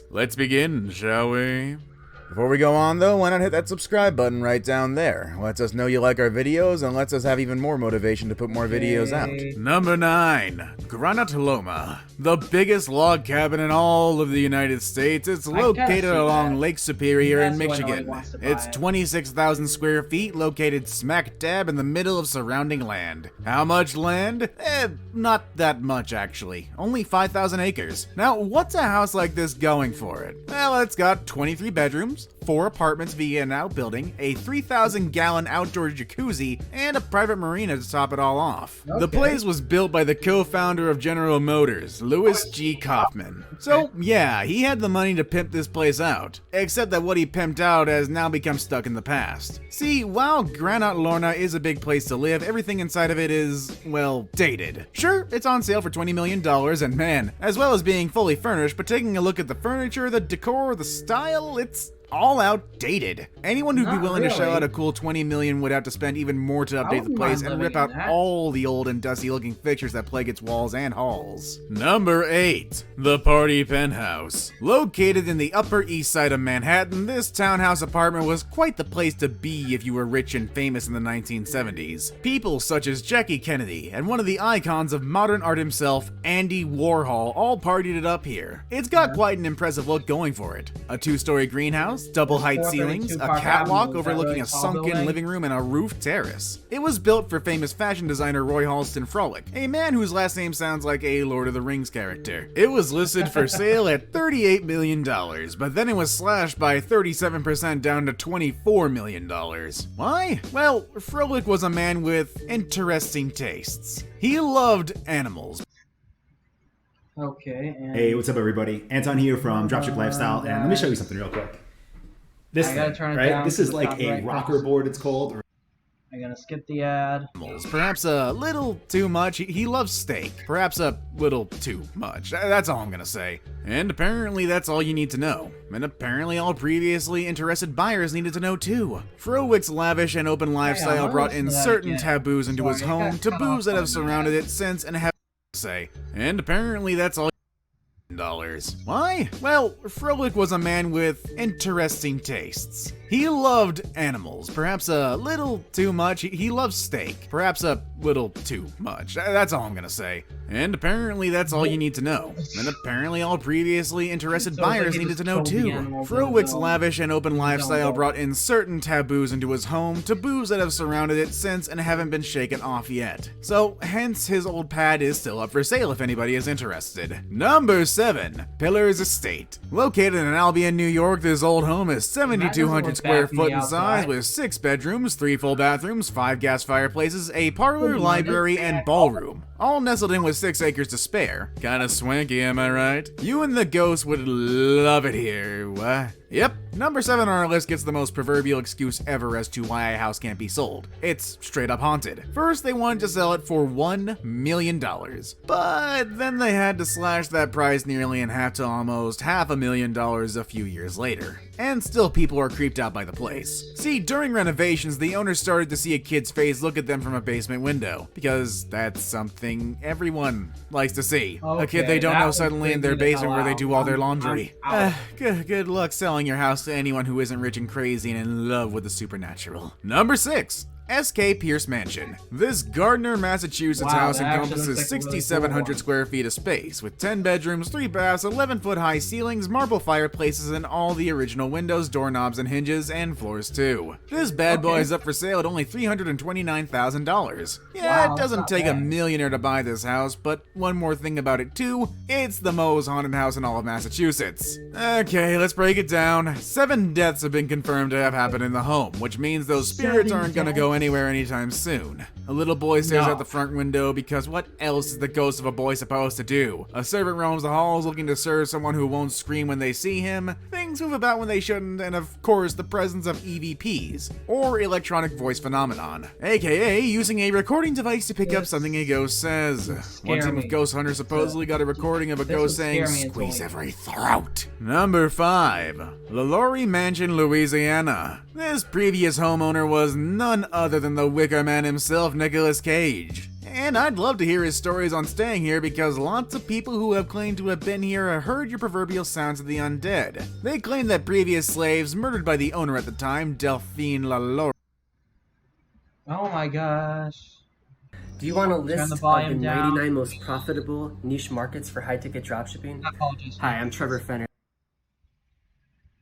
Let's begin, shall we? Before we go on though, why not hit that subscribe button right down there? Lets us know you like our videos and lets us have even more motivation to put more videos out. Number 9. Granite Loma. The biggest log cabin in all of the United States. It's located along Lake Superior in Michigan. It's 26,000 square feet, located smack dab in the middle of surrounding land. How much land? Not that much actually. Only 5,000 acres. Now, what's a house like this going for it? Well, it's got 23 bedrooms, 4 apartments via an outbuilding, a 3,000-gallon outdoor jacuzzi, and a private marina to top it all off. The place was built by the co-founder of General Motors, Louis G. Kaufman. So, yeah, he had the money to pimp this place out. Except that what he pimped out has now become stuck in the past. See, while Granite Lorna is a big place to live, everything inside of it is, well, dated. Sure, it's on sale for $20 million, and man, as well as being fully furnished, but taking a look at the furniture, the decor, the style, it's all outdated. Anyone who'd be willing to shell out a cool $20 million would have to spend even more to update the place and rip out all the old and dusty looking fixtures that plague its walls and halls. Number 8. The Party Penthouse. Located in the Upper East Side of Manhattan, this townhouse apartment was quite the place to be if you were rich and famous in the 1970s. People such as Jackie Kennedy and one of the icons of modern art himself, Andy Warhol, all partied it up here. It's got quite an impressive look going for it. A 2-story greenhouse, double height ceilings, a catwalk overlooking a sunken living room, and a roof terrace. It was built for famous fashion designer Roy Halston Frolick, a man whose last name sounds like a Lord of the Rings character. It was listed for sale at $38 million, but then it was slashed by 37% down to $24 million. Why? Well, Frolick was a man with interesting tastes. He loved animals. Okay. And hey, what's up, everybody? Anton here from Dropship Lifestyle, and let me show you something real quick. This thing, right? This is like a rocker board, it's called. I'm gonna skip the ad. Perhaps a little too much. He loves steak. Perhaps a little too much. That's all I'm gonna say. And apparently that's all you need to know. And apparently all previously interested buyers needed to know too. Frolick's lavish and open lifestyle brought in certain taboos into his home, taboos that have surrounded it since and have say. And apparently that's all dollars. Why? Well, Frolick was a man with interesting tastes. He loved animals, perhaps a little too much. He loves steak, perhaps a little too much. That's all I'm gonna say. And apparently that's all you need to know. And apparently all previously interested buyers needed to know too. Frolick's lavish and open lifestyle brought in certain taboos into his home, taboos that have surrounded it since and haven't been shaken off yet. So hence his old pad is still up for sale if anybody is interested. Number 7. Pillars Estate. Located in Albion, New York, this old home is 7,200 square foot in size with 6 bedrooms, 3 full bathrooms, 5 gas fireplaces, a parlor, library, and ballroom. All nestled in with 6 acres to spare. Kinda swanky, am I right? You and the ghost would love it here, what? Yep, number 7 on our list gets the most proverbial excuse ever as to why a house can't be sold. It's straight up haunted. First, they wanted to sell it for $1 million, but then they had to slash that price nearly in half to almost $500,000 a few years later. And still people are creeped out by the place. See, during renovations, the owners started to see a kid's face look at them from a basement window, because that's something everyone likes to see. A kid they don't know suddenly in their basement where they do all their laundry. Good luck selling your house to anyone who isn't rich and crazy and in love with the supernatural. Number 6. S.K. Pierce Mansion. This Gardner, Massachusetts house encompasses 6,700 square feet of space, with 10 bedrooms, 3 baths, 11-foot high ceilings, marble fireplaces, and all the original windows, doorknobs, and hinges, and floors too. This bad boy is up for sale at only $329,000. Yeah, it doesn't take a millionaire to buy this house, but one more thing about it too, it's the most haunted house in all of Massachusetts. Okay, let's break it down. 7 deaths have been confirmed to have happened in the home, which means those spirits aren't gonna go anywhere anytime soon. A little boy stares out the front window because what else is the ghost of a boy supposed to do? A servant roams the halls looking to serve someone who won't scream when they see him. Things move about when they shouldn't, and of course the presence of EVPs, or electronic voice phenomenon, aka using a recording device to pick up something a ghost says. One team of ghost hunters supposedly got a recording of a ghost saying, "Squeeze every throat." Number 5. LaLaurie Mansion, Louisiana. This previous homeowner was none other than the Wicker Man himself, Nicolas Cage. And I'd love to hear his stories on staying here because lots of people who have claimed to have been here have heard your proverbial sounds of the undead. They claim that previous slaves murdered by the owner at the time, Delphine Lalaurie. Oh my gosh. Do you want a list the of volume the down. 99 most profitable niche markets for high-ticket dropshipping? Apologies. Hi, I'm Trevor Fenner.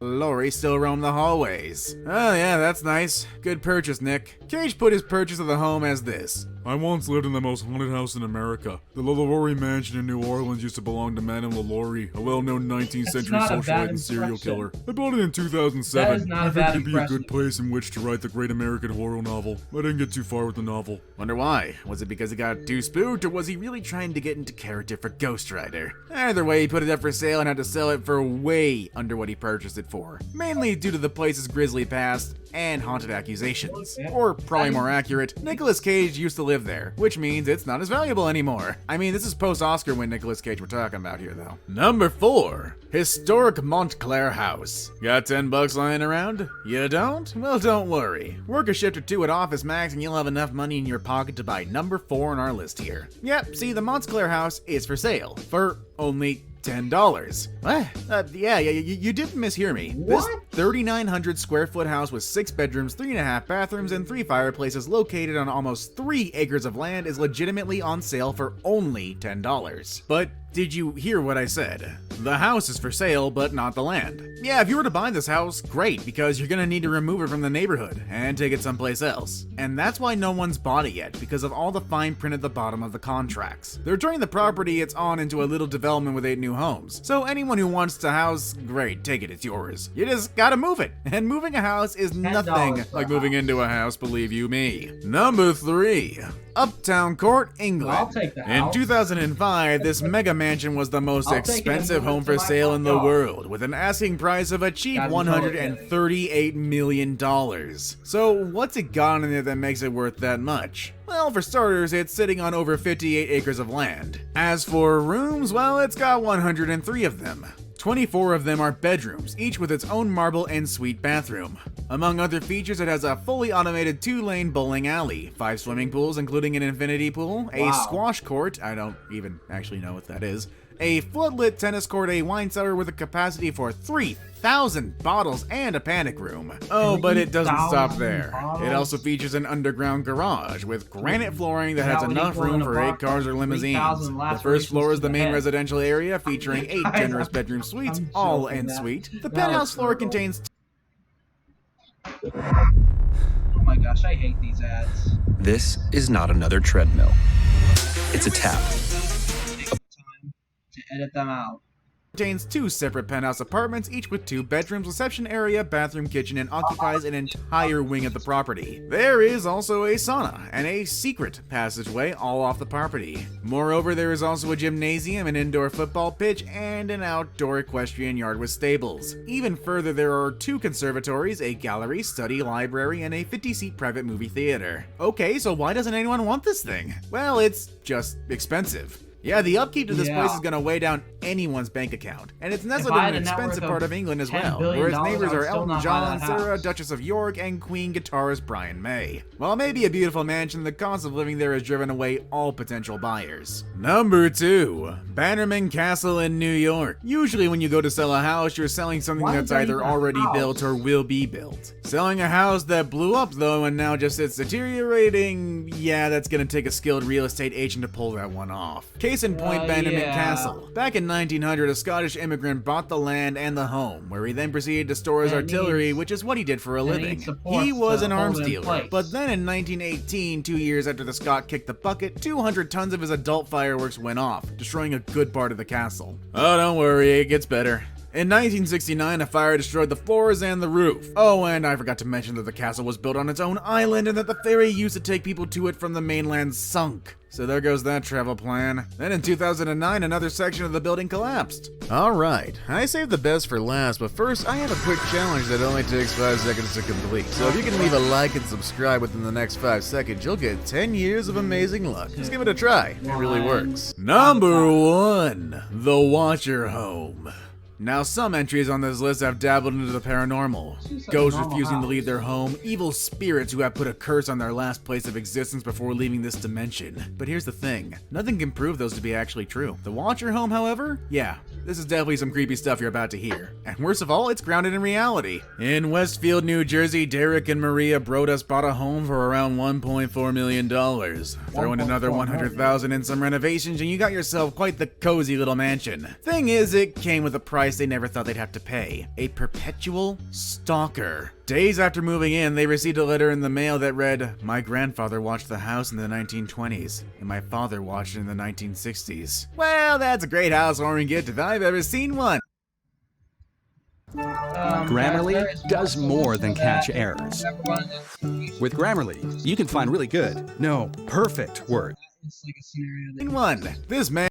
Laurie still roam the hallways. Oh yeah, that's nice. Good purchase, Nick. Cage put his purchase of the home as this. I once lived in the most haunted house in America. The LaLaurie Mansion in New Orleans used to belong to Madame LaLaurie, a well-known 19th century not a bad socialite and serial impression. killer. I bought it in That 2007. is not I a figured bad it'd be a impression. good place in which to write the great American horror novel. I didn't get too far with the novel. Wonder why? Was it because he got too spooked, or was he really trying to get into character for Ghost Rider? Either way, he put it up for sale and had to sell it for way under what he purchased it for. Mainly due to the place's grisly past and haunted accusations. Or, probably more accurate, Nicolas Cage used to live there, which means it's not as valuable anymore. I mean, this is post-Oscar when Nicolas Cage we're talking about here, though. Number 4. Historic Montclair House. Got $10 lying around? You don't? Well, don't worry. Work a shift or two at Office Max and you'll have enough money in your pocket to buy number 4 on our list here. Yep, see, the Montclair House is for sale. For only $10. What? Yeah, you didn't mishear me. This 3,900 square foot house with 6 bedrooms, 3.5 bathrooms, and 3 fireplaces located on almost 3 acres of land is legitimately on sale for only $10. But did you hear what I said? The house is for sale, but not the land. Yeah, if you were to buy this house, great, because you're gonna need to remove it from the neighborhood and take it someplace else. And that's why no one's bought it yet, because of all the fine print at the bottom of the contracts. They're turning the property it's on into a little development with 8 new homes. So anyone who wants the house, great, take it, it's yours. You just gotta move it. And moving a house is nothing for like a moving house. into a house, believe you me. Number 3. Uptown Court, England. I'll take the In house. 2005, this mega mansion was the most I'll take it and expensive move it home to for my sale in the front yard. world, with an asking price of a cheap Gotta be $138 million. So what's it got in it that makes it worth that much? Well, for starters, it's sitting on over 58 acres of land. As for rooms, well, it's got 103 of them. 24 of them are bedrooms, each with its own marble and suite bathroom. Among other features, it has a fully automated 2-lane bowling alley, 5 swimming pools including an infinity pool, a Wow. squash court, I don't even actually know what that is, a floodlit tennis court, a wine cellar with a capacity for 3,000 bottles, and a panic room. Oh, but it doesn't stop 3,000 there. It bottles? also features an underground garage with granite flooring that has That would enough equal room an for 8 apartment cars or with limousines. 3,000 The first floor is the lacerations to main the head. residential area featuring 8 Guys, generous bedroom suites, I'm all joking, en that- suite. The that penthouse was floor brutal. contains Oh my gosh, I hate these ads. This is not another treadmill. It's a tap. Take the time to edit them out. Contains 2 separate penthouse apartments, each with 2 bedrooms, reception area, bathroom, kitchen, and occupies an entire wing of the property. There is also a sauna and a secret passageway all off the property. Moreover, there is also a gymnasium, an indoor football pitch, and an outdoor equestrian yard with stables. Even further, there are 2 conservatories, a gallery, study, library, and a 50-seat private movie theater. Okay, so why doesn't anyone want this thing? Well, it's just expensive. Yeah, the upkeep to this place is gonna weigh down anyone's bank account, and it's nestled in I an had a net expensive worth part of of England as $10 well, billion, where its I neighbors would are still Elton not buy John, that Sarah, house. Duchess of York, and Queen guitarist Brian May. While it may be a beautiful mansion, the cost of living there has driven away all potential buyers. Number 2. Bannerman Castle in New York. Usually when you go to sell a house, you're selling something Why that's is that either even a already house? built or will be built. Selling a house that blew up though and now just sits deteriorating, yeah, that's gonna take a skilled real estate agent to pull that one off. Case in point, Bannerman yeah. Castle. Back in 1900, a Scottish immigrant bought the land and the home, where he then proceeded to store his And it artillery, needs- which is what he did for a and it living. needs supports He was to an hold arms it in dealer. place. But then in 1918, 2 years after the Scot kicked the bucket, 200 tons of his adult fireworks went off, destroying a good part of the castle. Oh, don't worry, it gets better. In 1969, a fire destroyed the floors and the roof. Oh, and I forgot to mention that the castle was built on its own island and that the ferry used to take people to it from the mainland sunk. So there goes that travel plan. Then in 2009, another section of the building collapsed. Alright, I saved the best for last, but first I have a quick challenge that only takes 5 seconds to complete. So if you can leave a like and subscribe within the next 5 seconds, you'll get 10 years of amazing luck. Just give it a try, it really works. Number 1, the Watcher Home. Now, some entries on this list have dabbled into the paranormal. Ghosts refusing to leave their home, evil spirits who have put a curse on their last place of existence before leaving this dimension. But here's the thing, nothing can prove those to be actually true. The Watcher home, however, yeah, this is definitely some creepy stuff you're about to hear. And worst of all, it's grounded in reality. In Westfield, New Jersey, Derek and Maria Brodas bought a home for around $1.4 million. Throw in another $100,000 in some renovations and you got yourself quite the cozy little mansion. Thing is, it came with a price they never thought they'd have to pay. A perpetual stalker. Days after moving in, they received a letter in the mail that read, "My grandfather watched the house in the 1920s, and my father watched it in the 1960s. Well, that's a great housewarming gift if I've ever seen one. Grammarly does more than catch errors. With Grammarly, you can find really good, no, perfect words. It's like a scenario that This man